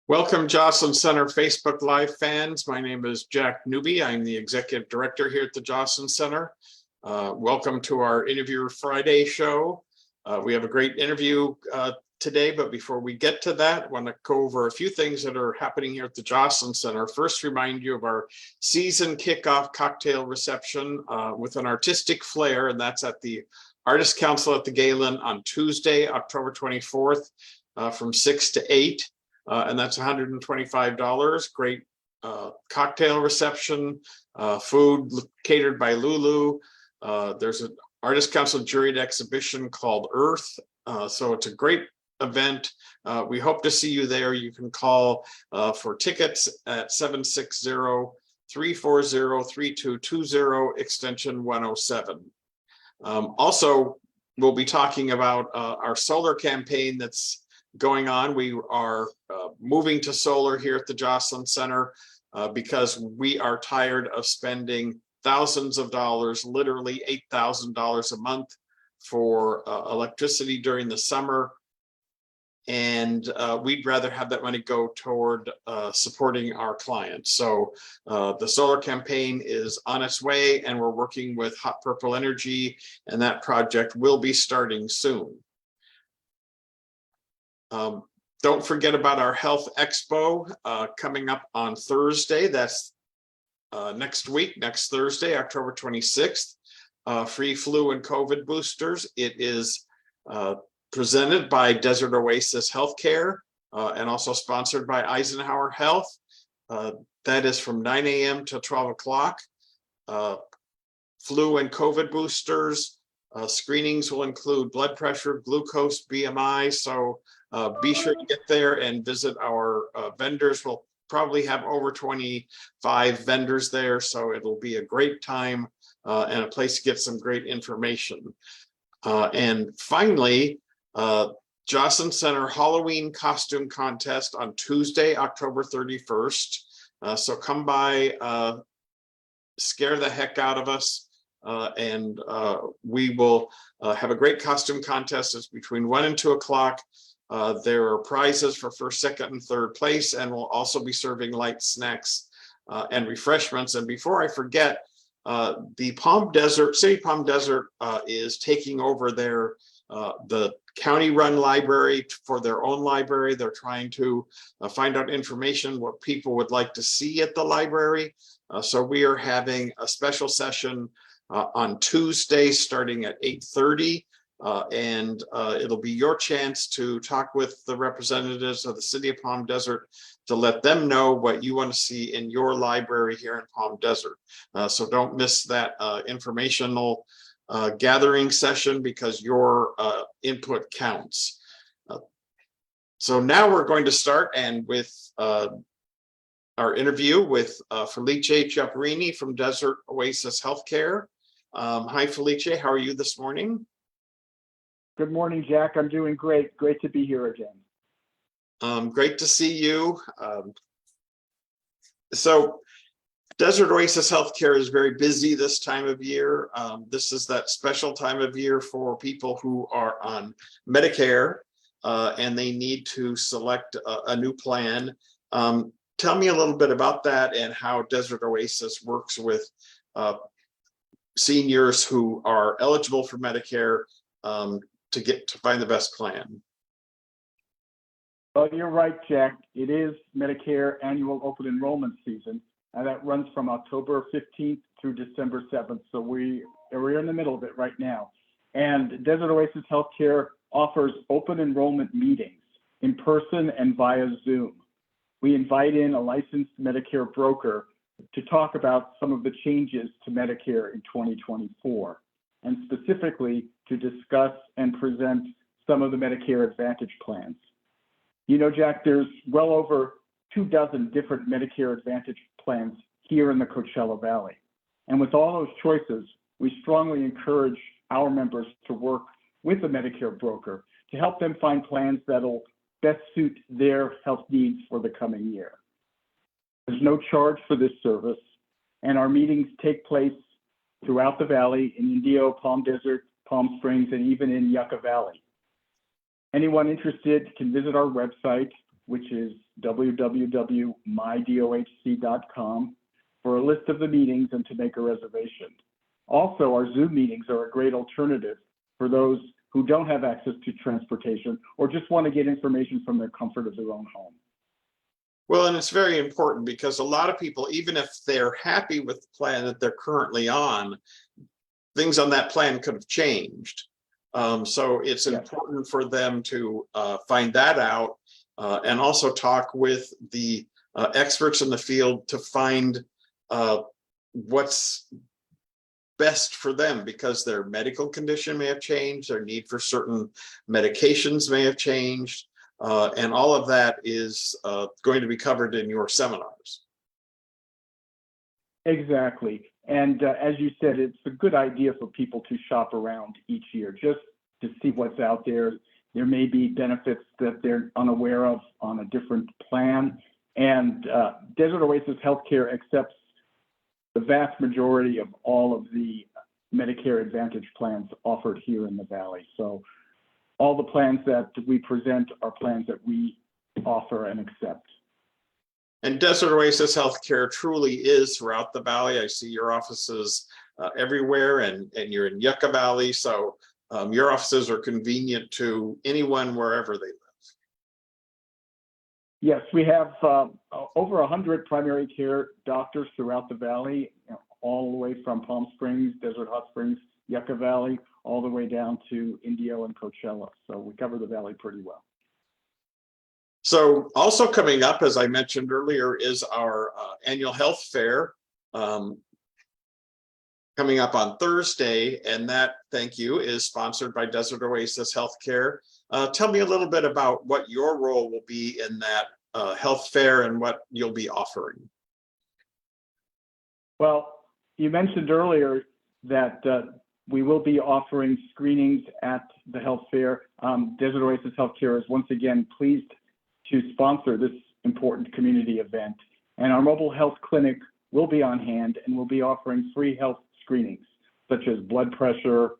Welcome, Joslyn Center Facebook Live fans. My name is Jack Newby. I'm the Executive Director here at the Joslyn Center. Welcome to our Interview Friday show. We have a great interview today, but before we get to that, I want to go over a few things that are happening here at the Joslyn Center. First, remind you of our season kickoff cocktail reception with an artistic flair, and that's at the Artists Council at the Galen on Tuesday, October 24th from 6 to 8. And that's $125. Great cocktail reception, food catered by Lulu. There's an Artist Council juried exhibition called Earth. So it's a great event. We hope to see you there. You can call for tickets at 760-340-3220, extension 107. Also, we'll be talking about our solar campaign that's going on. We are moving to solar here at the Joslyn Center because we are tired of spending thousands of dollars, literally $8,000 a month for electricity during the summer. And we'd rather have that money go toward supporting our clients. So the solar campaign is on its way, and we're working with Hot Purple Energy, and that project will be starting soon. Don't forget about our Health Expo coming up on Thursday. That's next week, next Thursday, October 26th. Free flu and COVID boosters. It is presented by Desert Oasis Healthcare and also sponsored by Eisenhower Health. That is from 9 a.m. to 12 o'clock. Flu and COVID boosters. Screenings will include blood pressure, glucose, BMI. So be sure to get there and visit our vendors. We'll probably have over 25 vendors there, so it'll be a great time and a place to get some great information. And finally, Joslyn Center Halloween costume contest on Tuesday, October 31st. So come by, scare the heck out of us, and we will have a great costume contest. It's between 1 and 2 o'clock. There are prizes for first, second, and third place, and we'll also be serving light snacks and refreshments. And before I forget, the City of Palm Desert is taking over the county-run library for their own library. They're trying to find out information, what people would like to see at the library. So we are having a special session on Tuesday starting at 8:30. And it'll be your chance to talk with the representatives of the City of Palm Desert to let them know what you want to see in your library here in Palm Desert. So don't miss that informational gathering session because your input counts. So now we're going to start with our interview with Felice Chiapperini from Desert Oasis Healthcare. Hi, Felice, how are you this morning? Good morning, Jack. I'm doing great. Great to be here again. Great to see you. So Desert Oasis Healthcare is very busy this time of year. This is that special time of year for people who are on Medicare and they need to select a new plan. Tell me a little bit about that and how Desert Oasis works with seniors who are eligible for Medicare to find the best plan. Well, you're right, Jack. It is Medicare annual open enrollment season, and that runs from October 15th through December 7th. So we're in the middle of it right now. And Desert Oasis Healthcare offers open enrollment meetings in person and via Zoom. We invite in a licensed Medicare broker to talk about some of the changes to Medicare in 2024, and specifically to discuss and present some of the Medicare Advantage plans. You know, Jack, there's well over 24 different Medicare Advantage plans here in the Coachella Valley. And with all those choices, we strongly encourage our members to work with a Medicare broker to help them find plans that'll best suit their health needs for the coming year. There's no charge for this service, and our meetings take place throughout the valley in Indio, Palm Desert, Palm Springs, and even in Yucca Valley. Anyone interested can visit our website, which is www.mydohc.com, for a list of the meetings and to make a reservation. Also, our Zoom meetings are a great alternative for those who don't have access to transportation or just want to get information from the comfort of their own home. Well, and it's very important because a lot of people, even if they're happy with the plan that they're currently on, things on that plan could have changed. So it's important for them to find that out and also talk with the experts in the field to find what's best for them, because their medical condition may have changed, their need for certain medications may have changed, and all of that is going to be covered in your seminars. Exactly. And as you said, it's a good idea for people to shop around each year just to see what's out there. There may be benefits that they're unaware of on a different plan. And Desert Oasis Healthcare accepts the vast majority of all of the Medicare Advantage plans offered here in the Valley. So all the plans that we present are plans that we offer and accept. And Desert Oasis Healthcare truly is throughout the Valley. I see your offices everywhere, and you're in Yucca Valley. So your offices are convenient to anyone wherever they live. Yes, we have over 100 primary care doctors throughout the Valley, all the way from Palm Springs, Desert Hot Springs, Yucca Valley, all the way down to Indio and Coachella. So we cover the Valley pretty well. So also coming up, as I mentioned earlier, is our annual health fair coming up on Thursday. And that, thank you, is sponsored by Desert Oasis Healthcare. Tell me a little bit about what your role will be in that health fair and what you'll be offering. Well, you mentioned earlier that we will be offering screenings at the health fair. Desert Oasis Healthcare is once again pleased to sponsor this important community event. And our mobile health clinic will be on hand and will be offering free health screenings, such as blood pressure,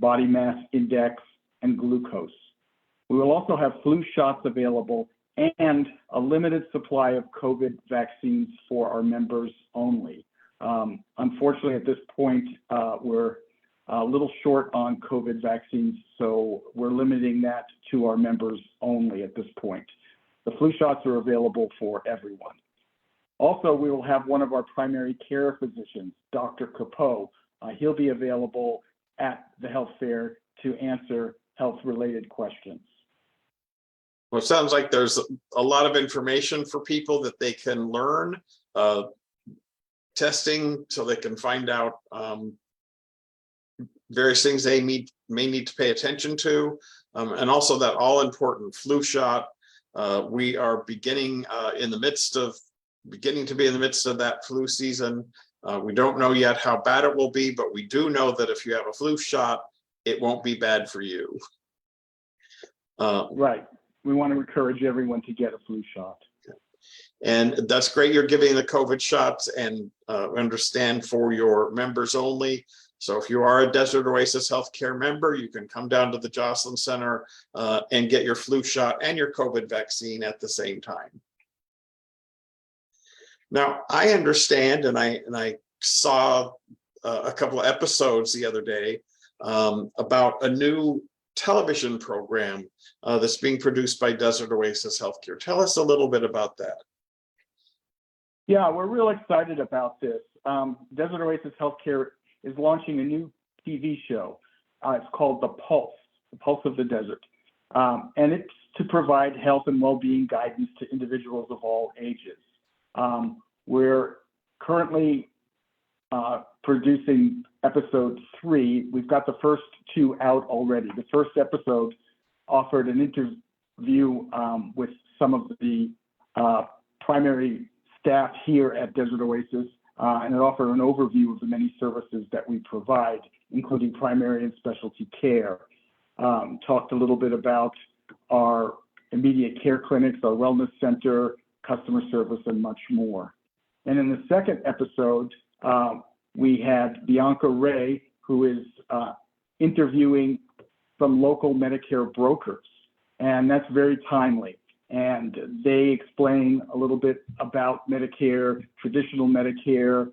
body mass index, and glucose. We will also have flu shots available and a limited supply of COVID vaccines for our members only. Unfortunately, at this point, we're a little short on COVID vaccines, so we're limiting that to our members only at this point. The flu shots are available for everyone. Also, we will have one of our primary care physicians, Dr. Capeau. He'll be available at the health fair to answer health-related questions. Well, it sounds like there's a lot of information for people that they can learn, testing so they can find out various things they may need to pay attention to, and also that all-important flu shot. We are beginning to be in the midst of that flu season. We don't know yet how bad it will be, but we do know that if you have a flu shot, it won't be bad for you. Right. We want to encourage everyone to get a flu shot. And that's great. You're giving the COVID shots, and understand for your members only. So if you are a Desert Oasis Healthcare member, you can come down to the Joslyn Center and get your flu shot and your COVID vaccine at the same time. Now, I understand, and I saw a couple of episodes the other day about a new television program that's being produced by Desert Oasis Healthcare. Tell us a little bit about that. Yeah, we're real excited about this. Desert Oasis Healthcare is launching a new TV show. It's called The Pulse of the Desert. And it's to provide health and well-being guidance to individuals of all ages. We're currently producing episode 3. We've got the first 2 out already. The first episode offered an interview with some of the primary staff here at Desert Oasis, and it offered an overview of the many services that we provide, including primary and specialty care. Talked a little bit about our immediate care clinics, our wellness center, customer service, and much more. And in the second episode, we had Bianca Rae, who is interviewing some local Medicare brokers, and that's very timely. and they explain a little bit about Medicare, traditional Medicare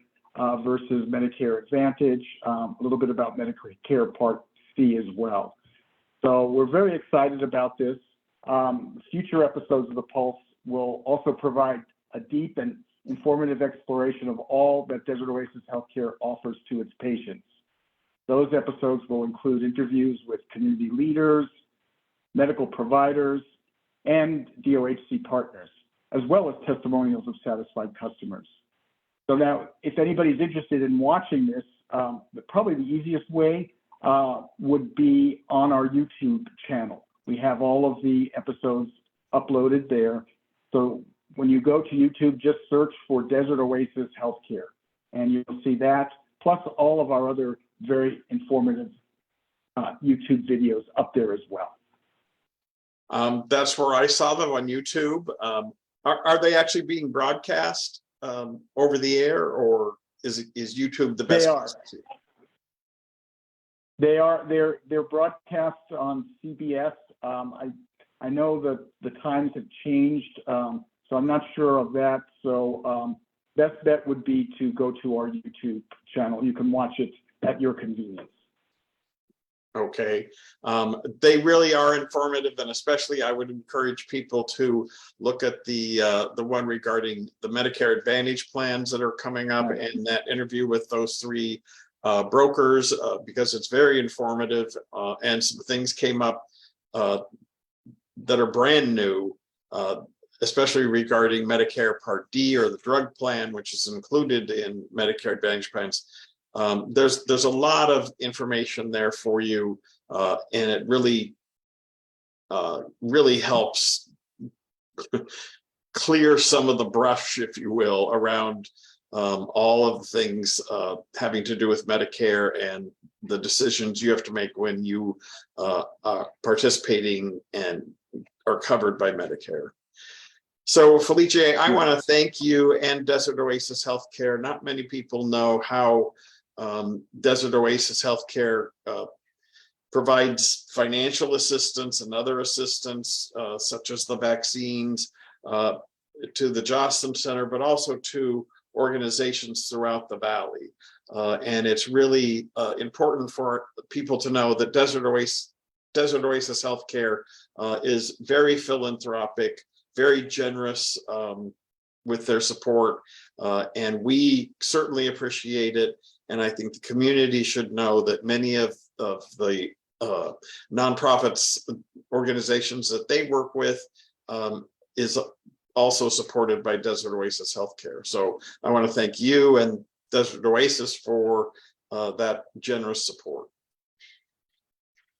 versus Medicare Advantage, a little bit about Medicare Part C as well. So we're very excited about this. Future episodes of The Pulse will also provide a deep and informative exploration of all that Desert Oasis Healthcare offers to its patients. Those episodes will include interviews with community leaders, medical providers, and DOHC partners, as well as testimonials of satisfied customers. So now, if anybody's interested in watching this, probably the easiest way would be on our YouTube channel. We have all of the episodes uploaded there. So when you go to YouTube, just search for Desert Oasis Healthcare, and you'll see that, plus all of our other very informative YouTube videos up there as well. That's where I saw them, on YouTube. Are they actually being broadcast over the air, or is YouTube the best? They are. They're broadcast on CBS. I know that the times have changed, so I'm not sure of that. So best bet would be to go to our YouTube channel. You can watch it at your convenience. Okay. They really are informative, and especially I would encourage people to look at the one regarding the Medicare Advantage plans that are coming up, right, and that interview with those three brokers, because it's very informative, and some things came up that are brand new, especially regarding Medicare Part D, or the drug plan, which is included in Medicare Advantage plans. There's a lot of information there for you, and it really helps clear some of the brush, if you will, around all of the things having to do with Medicare and the decisions you have to make when you are participating and are covered by Medicare. So Felice, I want to thank you and Desert Oasis Healthcare. Not many people know how Desert Oasis Healthcare provides financial assistance and other assistance, such as the vaccines, to the Joslyn Center, but also to organizations throughout the Valley. And it's really important for people to know that Desert Oasis Healthcare is very philanthropic, very generous with their support, and we certainly appreciate it. And I think the community should know that many of the nonprofits organizations that they work with is also supported by Desert Oasis Healthcare. So I want to thank you and Desert Oasis for that generous support.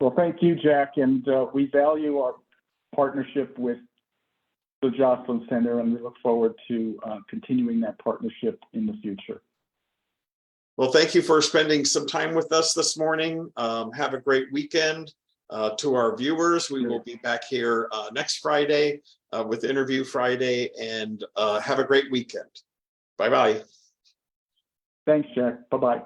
Well, thank you, Jack, and we value our partnership with the Joslyn Center, and we look forward to continuing that partnership in the future. Well, thank you for spending some time with us this morning. Have a great weekend. To our viewers, we will be back here next Friday with Interview Friday, and have a great weekend. Bye-bye. Thanks, Jack. Bye-bye.